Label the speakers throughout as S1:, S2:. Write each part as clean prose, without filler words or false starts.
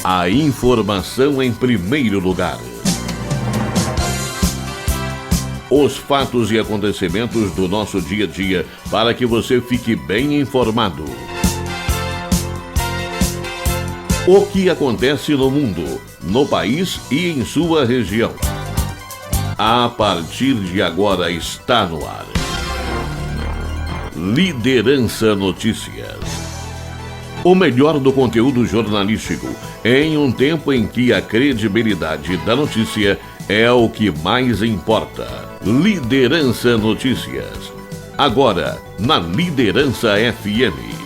S1: A informação em primeiro lugar. Os fatos e acontecimentos do nosso dia a dia para que você fique bem informado. O que acontece no mundo, no país e em sua região. A partir de agora está no ar. Liderança Notícias. O melhor do conteúdo jornalístico em um tempo em que a credibilidade da notícia é o que mais importa. Liderança Notícias. Agora, na Liderança FM.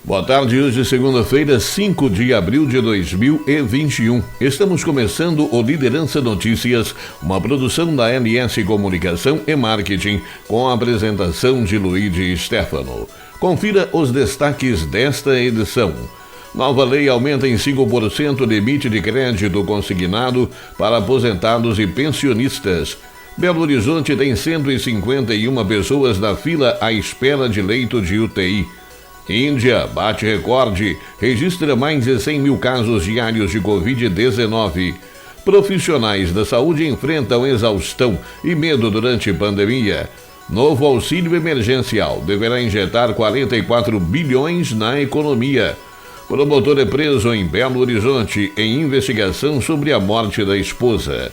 S1: Boa tarde, hoje segunda-feira, 5 de abril de 2021. Estamos começando o Liderança Notícias, uma produção da LS Comunicação e Marketing, com a apresentação de Luigi Stefano. Confira os destaques desta edição. Nova lei aumenta em 5% o limite de crédito consignado para aposentados e pensionistas. Belo Horizonte tem 151 pessoas na fila à espera de leito de UTI. Índia bate recorde, registra mais de 100 mil casos diários de Covid-19. Profissionais da saúde enfrentam exaustão e medo durante pandemia. Novo auxílio emergencial deverá injetar 44 bilhões na economia. Promotor é preso em Belo Horizonte em investigação sobre a morte da esposa.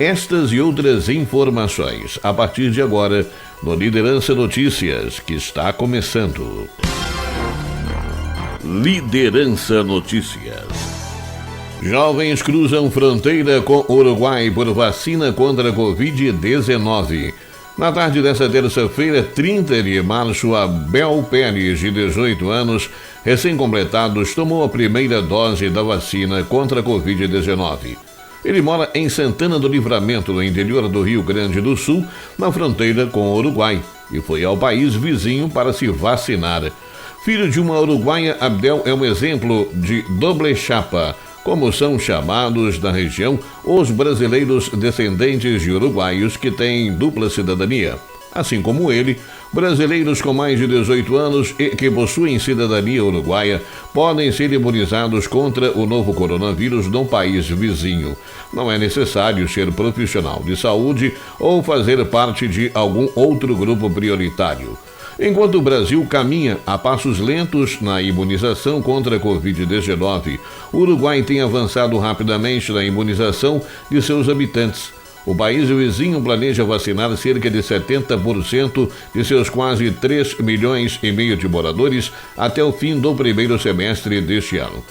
S1: Estas e outras informações a partir de agora no Liderança Notícias, que está começando. Liderança Notícias. Jovens cruzam fronteira com Uruguai por vacina contra a Covid-19. Na tarde desta terça-feira, 30 de março, Abel Pérez, de 18 anos, recém-completados, tomou a primeira dose da vacina contra a Covid-19. Ele mora em Santana do Livramento, no interior do Rio Grande do Sul, na fronteira com o Uruguai, e foi ao país vizinho para se vacinar. Filho de uma uruguaia, Abdel é um exemplo de doble chapa, como são chamados na região os brasileiros descendentes de uruguaios que têm dupla cidadania. Assim como ele, brasileiros com mais de 18 anos e que possuem cidadania uruguaia podem ser imunizados contra o novo coronavírus no país vizinho. Não é necessário ser profissional de saúde ou fazer parte de algum outro grupo prioritário. Enquanto o Brasil caminha a passos lentos na imunização contra a Covid-19, o Uruguai tem avançado rapidamente na imunização de seus habitantes. O país vizinho planeja vacinar cerca de 70% de seus quase 3,5 milhões de moradores até o fim do primeiro semestre deste ano.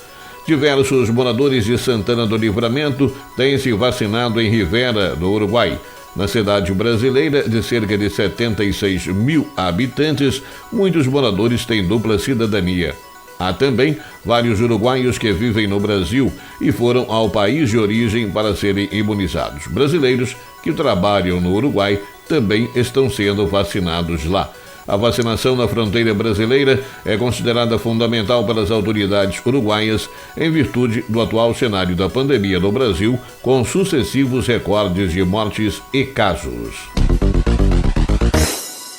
S1: Diversos moradores de Santana do Livramento têm se vacinado em Rivera, no Uruguai. Na cidade brasileira, de cerca de 76 mil habitantes, muitos moradores têm dupla cidadania. Há também vários uruguaios que vivem no Brasil e foram ao país de origem para serem imunizados. Brasileiros que trabalham no Uruguai também estão sendo vacinados lá. A vacinação na fronteira brasileira é considerada fundamental pelas autoridades uruguaias em virtude do atual cenário da pandemia no Brasil, com sucessivos recordes de mortes e casos.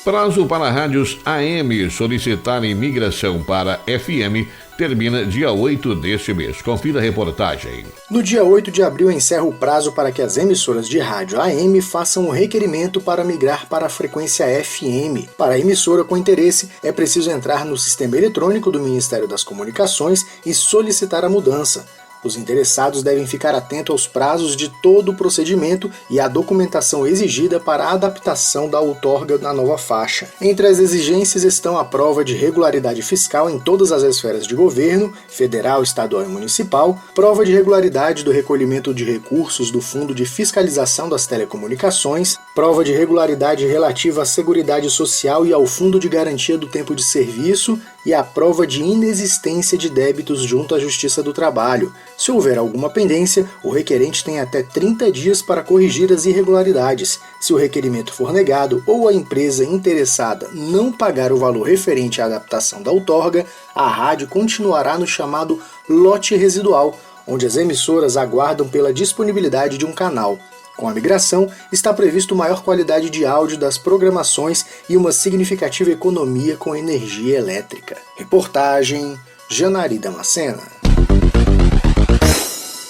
S1: Prazo para rádios AM solicitarem migração para FM termina dia 8 deste mês. Confira a reportagem.
S2: No dia 8 de abril encerra o prazo para que as emissoras de rádio AM façam o requerimento para migrar para a frequência FM. Para a emissora com interesse, é preciso entrar no sistema eletrônico do Ministério das Comunicações e solicitar a mudança. Os interessados devem ficar atentos aos prazos de todo o procedimento e à documentação exigida para a adaptação da outorga na nova faixa. Entre as exigências estão a prova de regularidade fiscal em todas as esferas de governo, federal, estadual e municipal, prova de regularidade do recolhimento de recursos do Fundo de Fiscalização das Telecomunicações, prova de regularidade relativa à Seguridade Social e ao Fundo de Garantia do Tempo de Serviço e a prova de inexistência de débitos junto à Justiça do Trabalho. Se houver alguma pendência, o requerente tem até 30 dias para corrigir as irregularidades. Se o requerimento for negado ou a empresa interessada não pagar o valor referente à adaptação da outorga, a rádio continuará no chamado lote residual, onde as emissoras aguardam pela disponibilidade de um canal. Com a migração, está previsto maior qualidade de áudio das programações e uma significativa economia com energia elétrica. Reportagem Janari Damascena.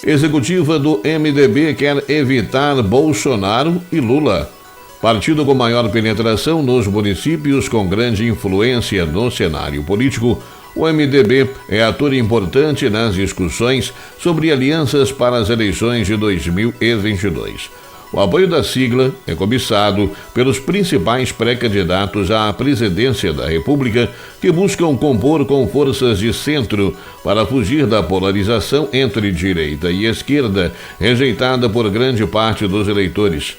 S1: Executiva do MDB quer evitar Bolsonaro e Lula. Partido com maior penetração nos municípios com grande influência no cenário político, o MDB é ator importante nas discussões sobre alianças para as eleições de 2022. O apoio da sigla é cobiçado pelos principais pré-candidatos à presidência da República que buscam compor com forças de centro para fugir da polarização entre direita e esquerda, rejeitada por grande parte dos eleitores.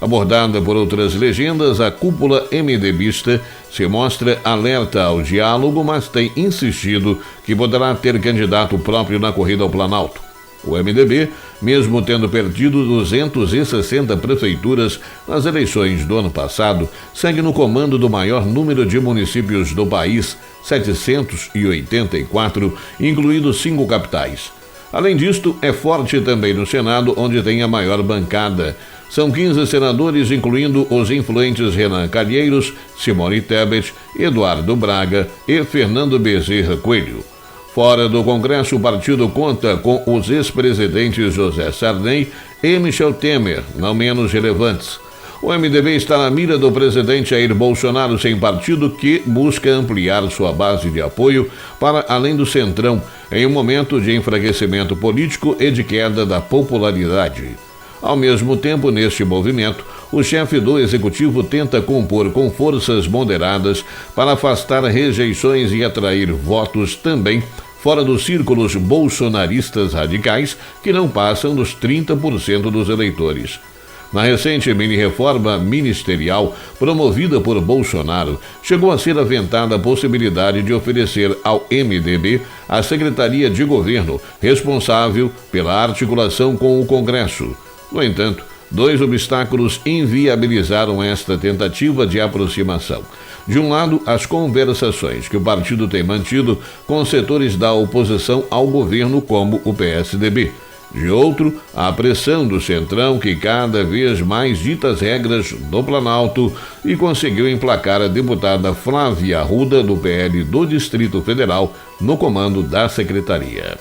S1: Abordada por outras legendas, a cúpula MDBista se mostra alerta ao diálogo, mas tem insistido que poderá ter candidato próprio na corrida ao Planalto. O MDB, mesmo tendo perdido 260 prefeituras nas eleições do ano passado, segue no comando do maior número de municípios do país, 784, incluindo 5 capitais. Além disto, é forte também no Senado, onde tem a maior bancada. São 15 senadores, incluindo os influentes Renan Calheiros, Simone Tebet, Eduardo Braga e Fernando Bezerra Coelho. Fora do Congresso, o partido conta com os ex-presidentes José Sarney e Michel Temer, não menos relevantes. O MDB está na mira do presidente Jair Bolsonaro sem partido, que busca ampliar sua base de apoio para além do centrão, em um momento de enfraquecimento político e de queda da popularidade. Ao mesmo tempo, neste movimento, o chefe do executivo tenta compor com forças moderadas para afastar rejeições e atrair votos também fora dos círculos bolsonaristas radicais, que não passam dos 30% dos eleitores. Na recente mini-reforma ministerial promovida por Bolsonaro, chegou a ser aventada a possibilidade de oferecer ao MDB a Secretaria de Governo, responsável pela articulação com o Congresso. No entanto, 2 obstáculos inviabilizaram esta tentativa de aproximação. De um lado, as conversações que o partido tem mantido com setores da oposição ao governo, como o PSDB. De outro, a pressão do Centrão, que cada vez mais dita as regras do Planalto e conseguiu emplacar a deputada Flávia Arruda, do PL do Distrito Federal, no comando da secretaria.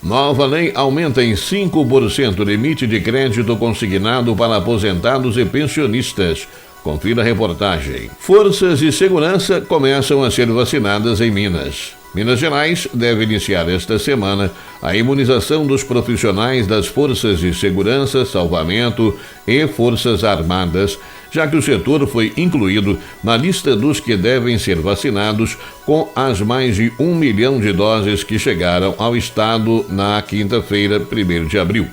S1: Nova lei aumenta em 5% o limite de crédito consignado para aposentados e pensionistas. Confira a reportagem. Forças de segurança começam a ser vacinadas em Minas. Minas Gerais deve iniciar esta semana a imunização dos profissionais das Forças de Segurança, Salvamento e Forças Armadas, já que o setor foi incluído na lista dos que devem ser vacinados com as mais de 1 milhão de doses que chegaram ao estado na quinta-feira, 1º de abril.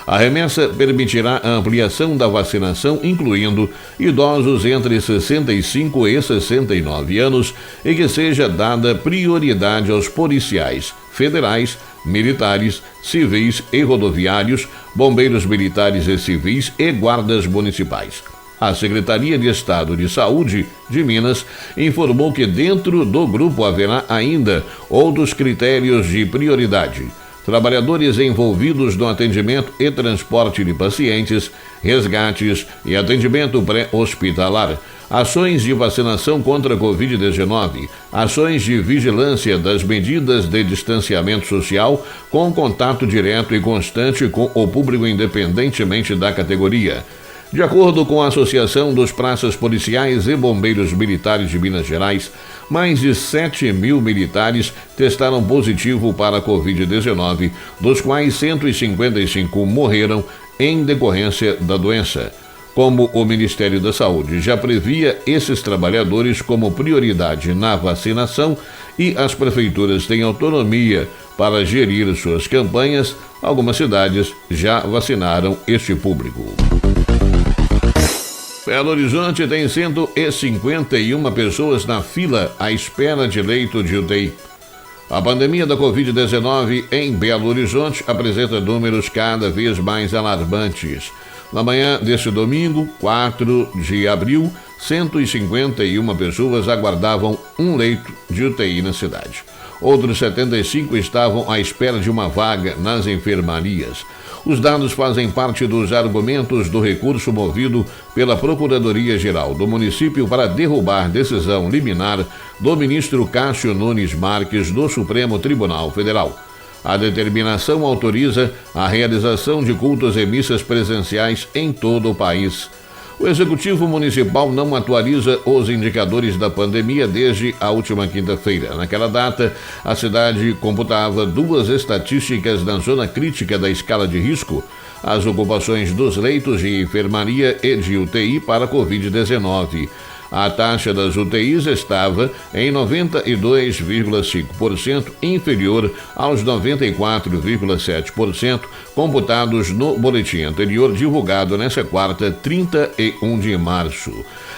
S1: A remessa permitirá a ampliação da vacinação, incluindo idosos entre 65 e 69 anos, e que seja dada prioridade aos policiais federais, militares, civis e rodoviários, bombeiros militares e civis e guardas municipais. A Secretaria de Estado de Saúde de Minas informou que dentro do grupo haverá ainda outros critérios de prioridade: trabalhadores envolvidos no atendimento e transporte de pacientes, resgates e atendimento pré-hospitalar, ações de vacinação contra a Covid-19, ações de vigilância das medidas de distanciamento social com contato direto e constante com o público independentemente da categoria. De acordo com a Associação dos Praças Policiais e Bombeiros Militares de Minas Gerais, mais de 7 mil militares testaram positivo para a Covid-19, dos quais 155 morreram em decorrência da doença. Como o Ministério da Saúde já previa esses trabalhadores como prioridade na vacinação e as prefeituras têm autonomia para gerir suas campanhas, algumas cidades já vacinaram este público. Belo Horizonte tem 151 pessoas na fila à espera de leito de UTI. A pandemia da Covid-19 em Belo Horizonte apresenta números cada vez mais alarmantes. Na manhã deste domingo, 4 de abril, 151 pessoas aguardavam um leito de UTI na cidade. Outros 75 estavam à espera de uma vaga nas enfermarias. Os dados fazem parte dos argumentos do recurso movido pela Procuradoria-Geral do município para derrubar decisão liminar do ministro Cássio Nunes Marques do Supremo Tribunal Federal. A determinação autoriza a realização de cultos e missas presenciais em todo o país. O Executivo Municipal não atualiza os indicadores da pandemia desde a última quinta-feira. Naquela data, a cidade computava 2 estatísticas na zona crítica da escala de risco: as ocupações dos leitos de enfermaria e de UTI para a Covid-19. A taxa das UTIs estava em 92,5%, inferior aos 94,7% computados no boletim anterior, divulgado nesta quarta, 31 de março.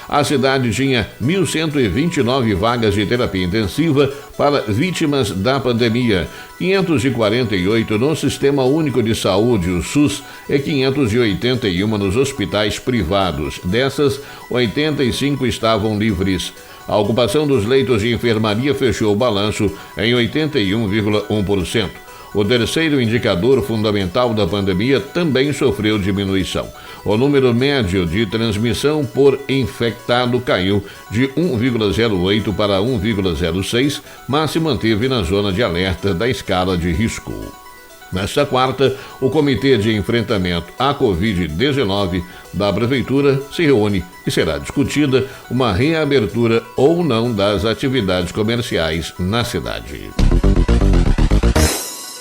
S1: A cidade tinha 1.129 vagas de terapia intensiva para vítimas da pandemia, 548 no Sistema Único de Saúde, o SUS, e 581 nos hospitais privados. Dessas, 85 estavam livres. A ocupação dos leitos de enfermaria fechou o balanço em 81,1%. O terceiro indicador fundamental da pandemia também sofreu diminuição. O número médio de transmissão por infectado caiu de 1,08 para 1,06, mas se manteve na zona de alerta da escala de risco. Nesta quarta, o Comitê de Enfrentamento à Covid-19 da Prefeitura se reúne e será discutida uma reabertura ou não das atividades comerciais na cidade.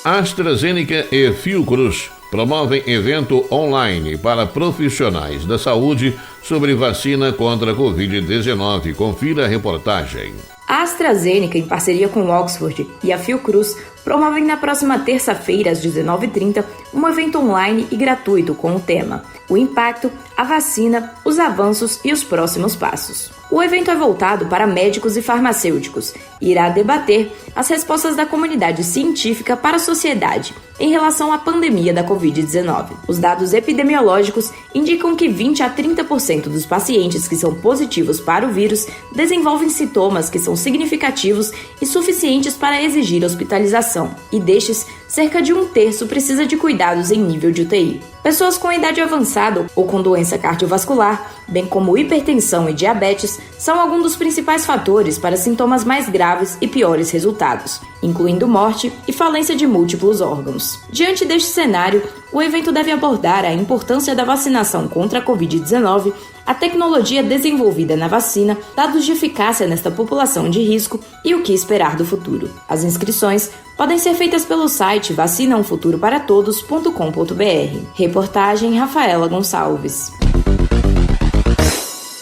S1: AstraZeneca e Fiocruz promovem evento online para profissionais da saúde sobre vacina contra a Covid-19. Confira a reportagem.
S3: A AstraZeneca, em parceria com o Oxford, e a Fiocruz promovem na próxima terça-feira, às 19h30, um evento online e gratuito com o tema O Impacto, a Vacina, os Avanços e os Próximos Passos. O evento é voltado para médicos e farmacêuticos e irá debater as respostas da comunidade científica para a sociedade em relação à pandemia da Covid-19. Os dados epidemiológicos indicam que 20 a 30% dos pacientes que são positivos para o vírus desenvolvem sintomas que são significativos e suficientes para exigir hospitalização, e destes, cerca de 1/3 precisa de cuidados em nível de UTI. Pessoas com idade avançada ou com doença cardiovascular, bem como hipertensão e diabetes, são alguns dos principais fatores para sintomas mais graves e piores resultados, incluindo morte e falência de múltiplos órgãos. Diante deste cenário, o evento deve abordar a importância da vacinação contra a Covid-19, a tecnologia desenvolvida na vacina, dados de eficácia nesta população de risco e o que esperar do futuro. As inscrições podem ser feitas pelo site vacinaumfuturoparatodos.com.br. Reportagem Rafaela Gonçalves.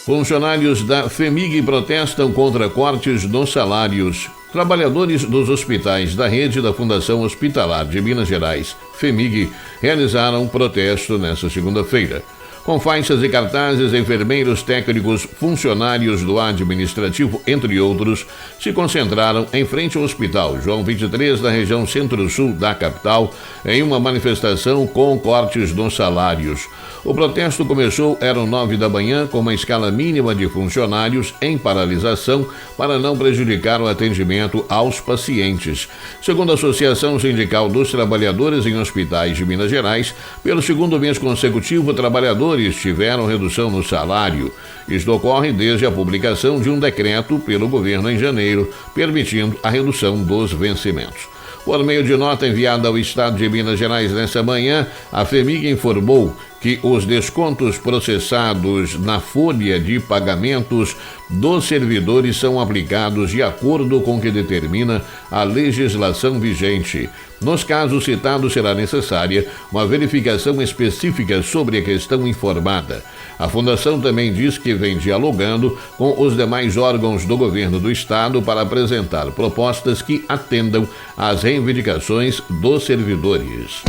S1: Funcionários da FEMIG protestam contra cortes nos salários. Trabalhadores dos hospitais da rede da Fundação Hospitalar de Minas Gerais, FEMIG, realizaram um protesto nesta segunda-feira. Com faixas e cartazes, enfermeiros, técnicos, funcionários do administrativo, entre outros, se concentraram em frente ao Hospital João 23, da região centro-sul da capital, em uma manifestação com cortes nos salários. O protesto começou, eram 9 da manhã, com uma escala mínima de funcionários em paralisação para não prejudicar o atendimento aos pacientes. Segundo a Associação Sindical dos Trabalhadores em Hospitais de Minas Gerais, pelo segundo mês consecutivo, trabalhadores tiveram redução no salário. Isto ocorre desde a publicação de um decreto pelo governo em janeiro, permitindo a redução dos vencimentos. Por meio de nota enviada ao Estado de Minas Gerais nesta manhã, a FEMIG informou que os descontos processados na folha de pagamentos dos servidores são aplicados de acordo com o que determina a legislação vigente. Nos casos citados, será necessária uma verificação específica sobre a questão informada. A Fundação também diz que vem dialogando com os demais órgãos do governo do Estado para apresentar propostas que atendam às reivindicações dos servidores.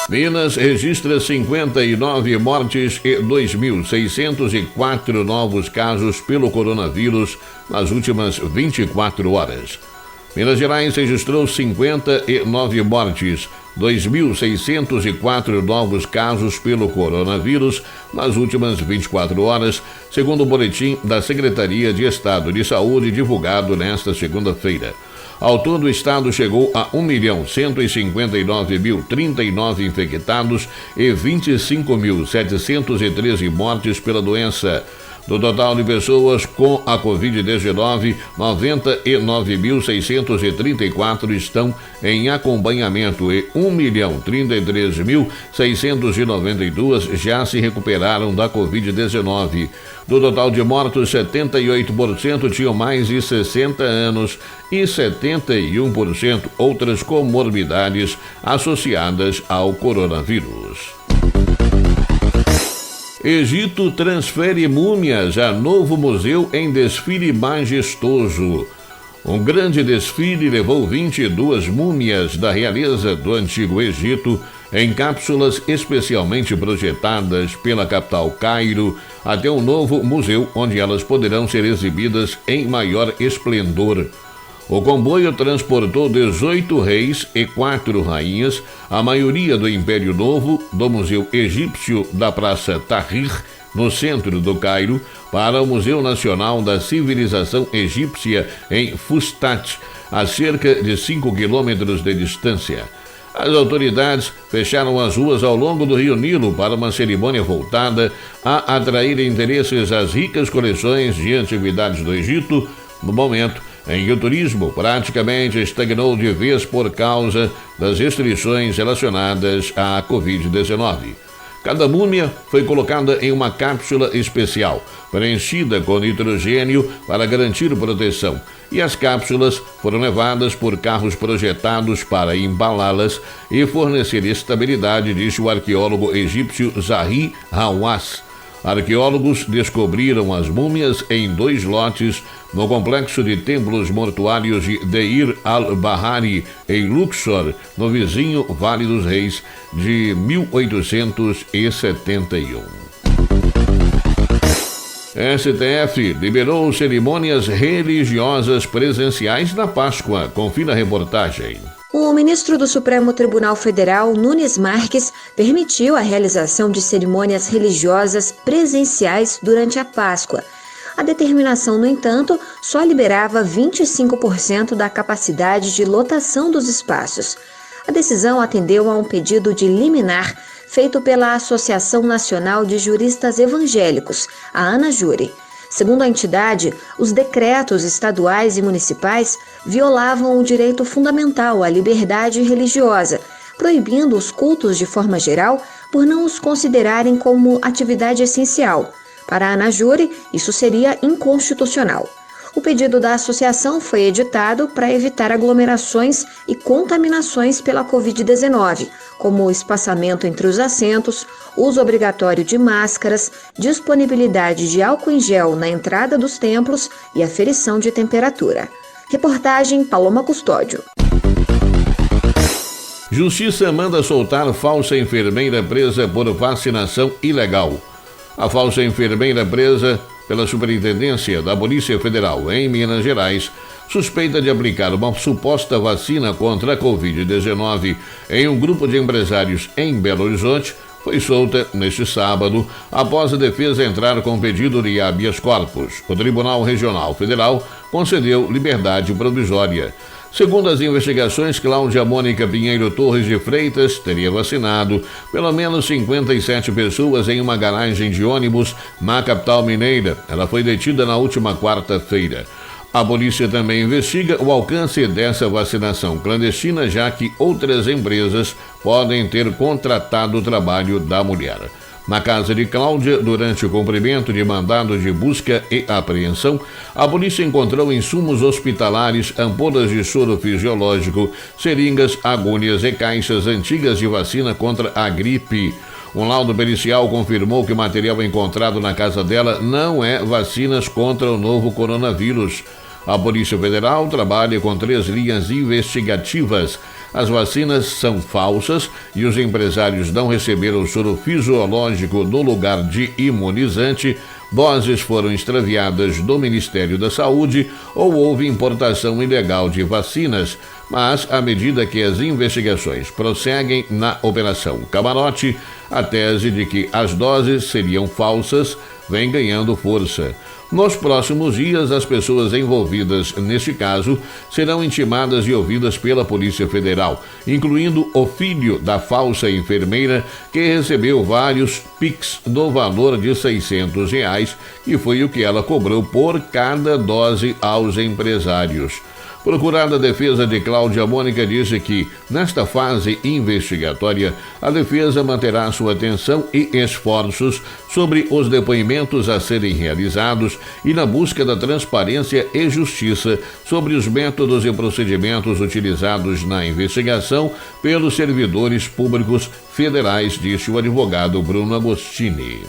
S1: Minas registra 59 mortes e 2.604 novos casos pelo coronavírus nas últimas 24 horas. Minas Gerais registrou 59 mortes, 2.604 novos casos pelo coronavírus nas últimas 24 horas, segundo o boletim da Secretaria de Estado de Saúde divulgado nesta segunda-feira. Ao todo, o estado chegou a 1.159.039 infectados e 25.713 mortes pela doença. Do total de pessoas com a Covid-19, 99.634 estão em acompanhamento e 1.033.692 já se recuperaram da Covid-19. Do total de mortos, 78% tinham mais de 60 anos e 71% outras comorbidades associadas ao coronavírus. Egito transfere múmias a novo museu em desfile majestoso. Um grande desfile levou 22 múmias da realeza do Antigo Egito em cápsulas especialmente projetadas pela capital Cairo até um novo museu onde elas poderão ser exibidas em maior esplendor. O comboio transportou 18 reis e 4 rainhas, a maioria do Império Novo, do Museu Egípcio da Praça Tahrir, no centro do Cairo, para o Museu Nacional da Civilização Egípcia em Fustat, a cerca de 5 quilômetros de distância. As autoridades fecharam as ruas ao longo do Rio Nilo para uma cerimônia voltada a atrair interesses às ricas coleções de antiguidades do Egito, no momento em que o turismo praticamente estagnou de vez por causa das restrições relacionadas à Covid-19. Cada múmia foi colocada em uma cápsula especial, preenchida com nitrogênio para garantir proteção, e as cápsulas foram levadas por carros projetados para embalá-las e fornecer estabilidade, disse o arqueólogo egípcio Zahi Hawass. Arqueólogos descobriram as múmias em 2 lotes no complexo de templos mortuários de Deir al-Bahari, em Luxor, no vizinho Vale dos Reis, de 1871. STF liberou cerimônias religiosas presenciais na Páscoa. Confira a reportagem.
S4: O ministro do Supremo Tribunal Federal, Nunes Marques, permitiu a realização de cerimônias religiosas presenciais durante a Páscoa. A determinação, no entanto, só liberava 25% da capacidade de lotação dos espaços. A decisão atendeu a um pedido de liminar feito pela Associação Nacional de Juristas Evangélicos, a ANAJURE. Segundo a entidade, os decretos estaduais e municipais violavam o direito fundamental à liberdade religiosa, proibindo os cultos de forma geral por não os considerarem como atividade essencial. Para a ANAJURE, isso seria inconstitucional. O pedido da associação foi editado para evitar aglomerações e contaminações pela Covid-19, como o espaçamento entre os assentos, uso obrigatório de máscaras, disponibilidade de álcool em gel na entrada dos templos e aferição de temperatura. Reportagem Paloma Custódio.
S1: Justiça manda soltar falsa enfermeira presa por vacinação ilegal. A falsa enfermeira presa pela Superintendência da Polícia Federal em Minas Gerais, suspeita de aplicar uma suposta vacina contra a Covid-19 em um grupo de empresários em Belo Horizonte, foi solta neste sábado, após a defesa entrar com pedido de habeas corpus. O Tribunal Regional Federal concedeu liberdade provisória. Segundo as investigações, Cláudia Mônica Pinheiro Torres de Freitas teria vacinado pelo menos 57 pessoas em uma garagem de ônibus na capital mineira. Ela foi detida na última quarta-feira. A polícia também investiga o alcance dessa vacinação clandestina, já que outras empresas podem ter contratado o trabalho da mulher. Na casa de Cláudia, durante o cumprimento de mandado de busca e apreensão, a polícia encontrou insumos hospitalares, ampolas de soro fisiológico, seringas, agulhas e caixas antigas de vacina contra a gripe. Um laudo pericial confirmou que o material encontrado na casa dela não é vacinas contra o novo coronavírus. A Polícia Federal trabalha com 3 linhas investigativas. As vacinas são falsas e os empresários não receberam o soro fisiológico no lugar de imunizante, doses foram extraviadas do Ministério da Saúde ou houve importação ilegal de vacinas. Mas, à medida que as investigações prosseguem na Operação Camarote, a tese de que as doses seriam falsas vem ganhando força. Nos próximos dias, as pessoas envolvidas neste caso serão intimadas e ouvidas pela Polícia Federal, incluindo o filho da falsa enfermeira que recebeu vários PIX no valor de R$600, que foi o que ela cobrou por cada dose aos empresários. Procurada a defesa de Cláudia Mônica disse que, nesta fase investigatória, a defesa manterá sua atenção e esforços sobre os depoimentos a serem realizados e na busca da transparência e justiça sobre os métodos e procedimentos utilizados na investigação pelos servidores públicos federais, disse o advogado Bruno Agostini.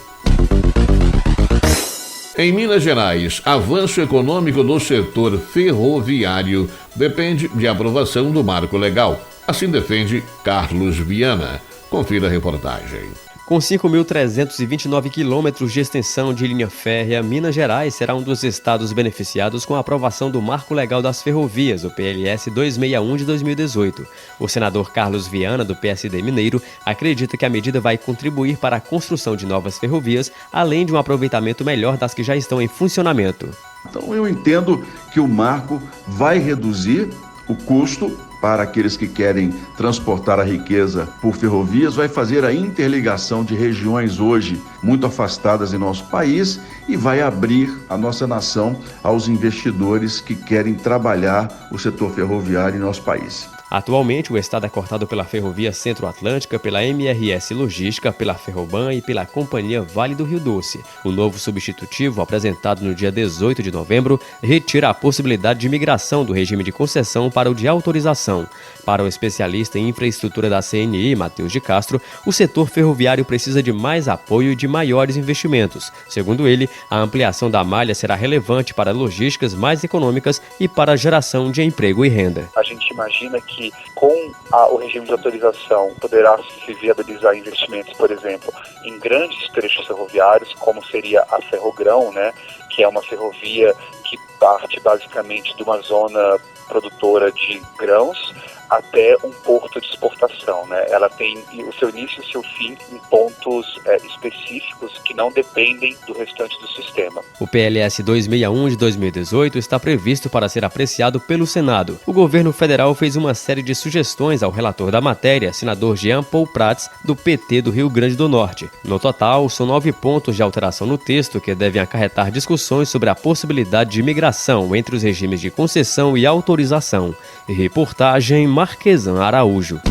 S1: Em Minas Gerais, avanço econômico do setor ferroviário depende de aprovação do marco legal. Assim defende Carlos Viana. Confira a reportagem.
S5: Com 5.329 quilômetros de extensão de linha férrea, Minas Gerais será um dos estados beneficiados com a aprovação do Marco Legal das Ferrovias, o PLS 261 de 2018. O senador Carlos Viana, do PSD mineiro, acredita que a medida vai contribuir para a construção de novas ferrovias, além de um aproveitamento melhor das que já estão em funcionamento.
S6: Então eu entendo que o marco vai reduzir o custo para aqueles que querem transportar a riqueza por ferrovias, vai fazer a interligação de regiões hoje muito afastadas em nosso país e vai abrir a nossa nação aos investidores que querem trabalhar o setor ferroviário em nosso país.
S5: Atualmente, o estado é cortado pela Ferrovia Centro-Atlântica, pela MRS Logística, pela Ferroban e pela Companhia Vale do Rio Doce. O novo substitutivo, apresentado no dia 18 de novembro, retira a possibilidade de migração do regime de concessão para o de autorização. Para o especialista em infraestrutura da CNI, Matheus de Castro, o setor ferroviário precisa de mais apoio e de maiores investimentos. Segundo ele, a ampliação da malha será relevante para logísticas mais econômicas e para a geração de emprego e renda.
S7: A gente imagina que com o regime de autorização poderá se viabilizar investimentos, por exemplo, em grandes trechos ferroviários, como seria a Ferrogrão, né, que é uma ferrovia que parte basicamente de uma zona produtora de grãos até um porto de exportação, né? Ela tem o seu início e o seu fim em pontos específicos que não dependem do restante do sistema.
S5: O PLS 261 de 2018 está previsto para ser apreciado pelo Senado. O governo federal fez uma série de sugestões ao relator da matéria, senador Jean Paul Prats, do PT do Rio Grande do Norte. No total, são 9 pontos de alteração no texto que devem acarretar discussões sobre a possibilidade de migração entre os regimes de concessão e autorização. Reportagem Marquesan Araújo.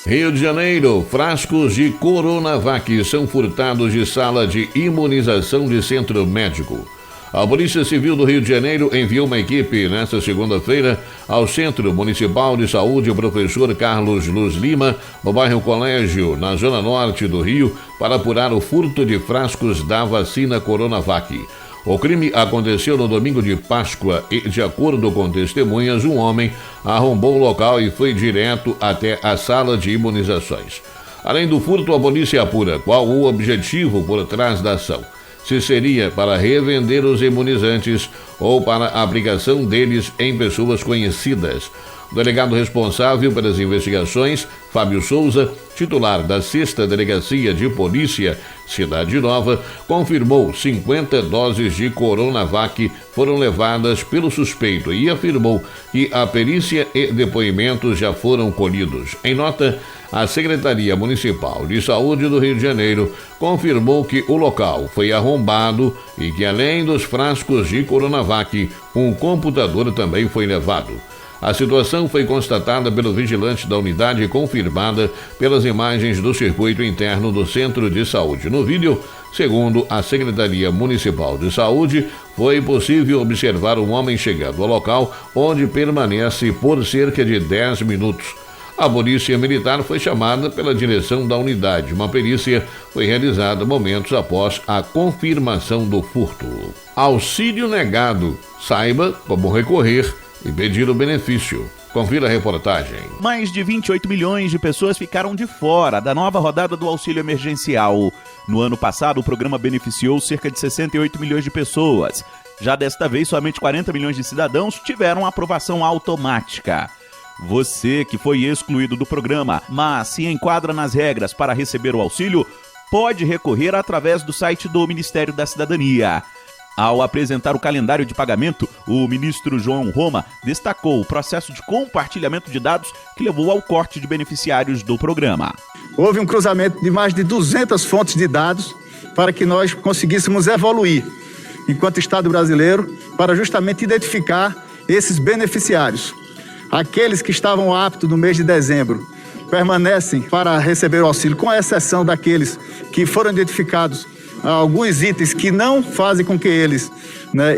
S1: Rio de Janeiro, frascos de Coronavac são furtados de sala de imunização de centro médico. A Polícia Civil do Rio de Janeiro enviou uma equipe nesta segunda-feira ao Centro Municipal de Saúde Professor Carlos Luz Lima, no bairro Colégio, na zona norte do Rio, para apurar o furto de frascos da vacina Coronavac. O crime aconteceu no domingo de Páscoa e, de acordo com testemunhas, um homem arrombou o local e foi direto até a sala de imunizações. Além do furto, a polícia apura qual o objetivo por trás da ação. Se seria para revender os imunizantes ou para a aplicação deles em pessoas conhecidas. O delegado responsável pelas investigações, Fábio Souza, titular da 6ª Delegacia de Polícia, Cidade Nova, confirmou 50 doses de Coronavac foram levadas pelo suspeito e afirmou que a perícia e depoimentos já foram colhidos. Em nota, a Secretaria Municipal de Saúde do Rio de Janeiro confirmou que o local foi arrombado e que, além dos frascos de Coronavac, um computador também foi levado. A situação foi constatada pelo vigilante da unidade e confirmada pelas imagens do circuito interno do Centro de Saúde. No vídeo, segundo a Secretaria Municipal de Saúde, foi possível observar um homem chegando ao local, onde permanece por cerca de 10 minutos. A polícia militar foi chamada pela direção da unidade. Uma perícia foi realizada momentos após a confirmação do furto. Auxílio negado. Saiba como recorrer e pedir o benefício. Confira a reportagem.
S8: Mais de 28 milhões de pessoas ficaram de fora da nova rodada do auxílio emergencial. No ano passado, o programa beneficiou cerca de 68 milhões de pessoas. Já desta vez, somente 40 milhões de cidadãos tiveram aprovação automática. Você que foi excluído do programa, mas se enquadra nas regras para receber o auxílio, pode recorrer através do site do Ministério da Cidadania. Ao apresentar o calendário de pagamento, o ministro João Roma destacou o processo de compartilhamento de dados que levou ao corte de beneficiários do programa.
S9: Houve um cruzamento de mais de 200 fontes de dados para que nós conseguíssemos evoluir enquanto Estado brasileiro para justamente identificar esses beneficiários. Aqueles que estavam aptos no mês de dezembro permanecem para receber o auxílio, com exceção daqueles que foram identificados alguns itens que não fazem com que eles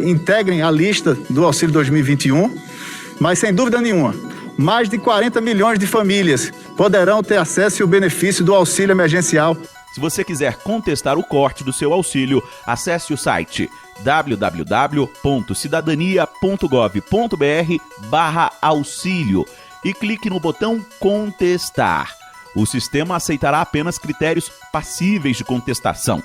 S9: integrem a lista do auxílio 2021, mas sem dúvida nenhuma, mais de 40 milhões de famílias poderão ter acesso ao benefício do auxílio emergencial.
S8: Se você quiser contestar o corte do seu auxílio, acesse o site www.cidadania.gov.br/auxílio e clique no botão contestar. O sistema aceitará apenas critérios passíveis de contestação.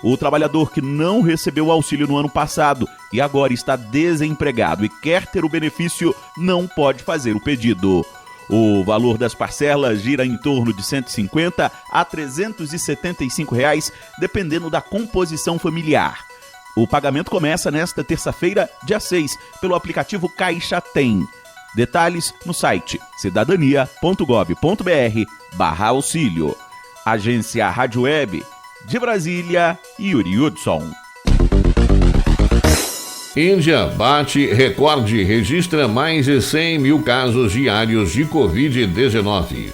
S8: O trabalhador que não recebeu o auxílio no ano passado e agora está desempregado e quer ter o benefício não pode fazer o pedido. O valor das parcelas gira em torno de R$ 150 a R$ 375, dependendo da composição familiar. O pagamento começa nesta terça-feira, dia 6, pelo aplicativo Caixa Tem. Detalhes no site cidadania.gov.br/auxílio. Agência Rádio Web de Brasília, Yuri Hudson.
S1: Índia bate recorde, registra mais de 100 mil casos diários de Covid-19.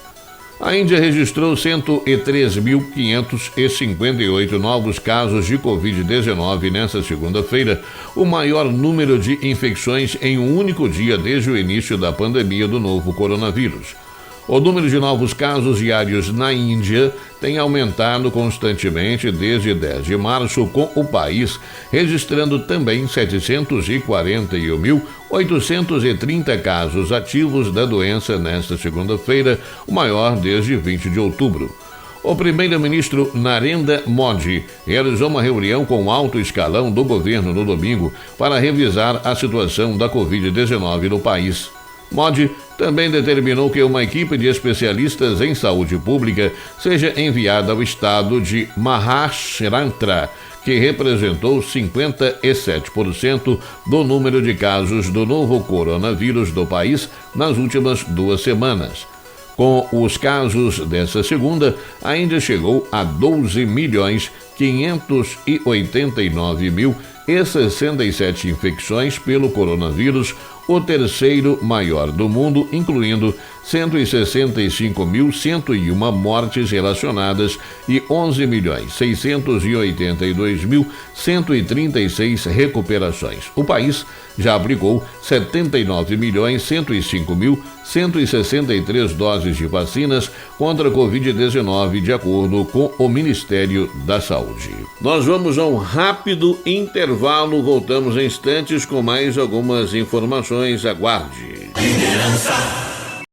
S1: A Índia registrou 103.558 novos casos de Covid-19 nesta segunda-feira, o maior número de infecções em um único dia desde o início da pandemia do novo coronavírus. O número de novos casos diários na Índia tem aumentado constantemente desde 10 de março, com o país registrando também 741.830 casos ativos da doença nesta segunda-feira, o maior desde 20 de outubro. O primeiro-ministro Narendra Modi realizou uma reunião com o alto escalão do governo no domingo para revisar a situação da Covid-19 no país. Modi também determinou que uma equipe de especialistas em saúde pública seja enviada ao estado de Maharashtra, que representou 57% do número de casos do novo coronavírus do país nas últimas 2 semanas. Com os casos dessa segunda, a Índia chegou a 12.589.067 infecções pelo coronavírus, o terceiro maior do mundo, incluindo 165.101 mortes relacionadas e 11.682.136 recuperações. O país já aplicou 79.105.163 doses de vacinas contra a Covid-19, de acordo com o Ministério da Saúde. Nós vamos a um rápido intervalo, voltamos em instantes com mais algumas informações. Aguarde.
S10: Liderança.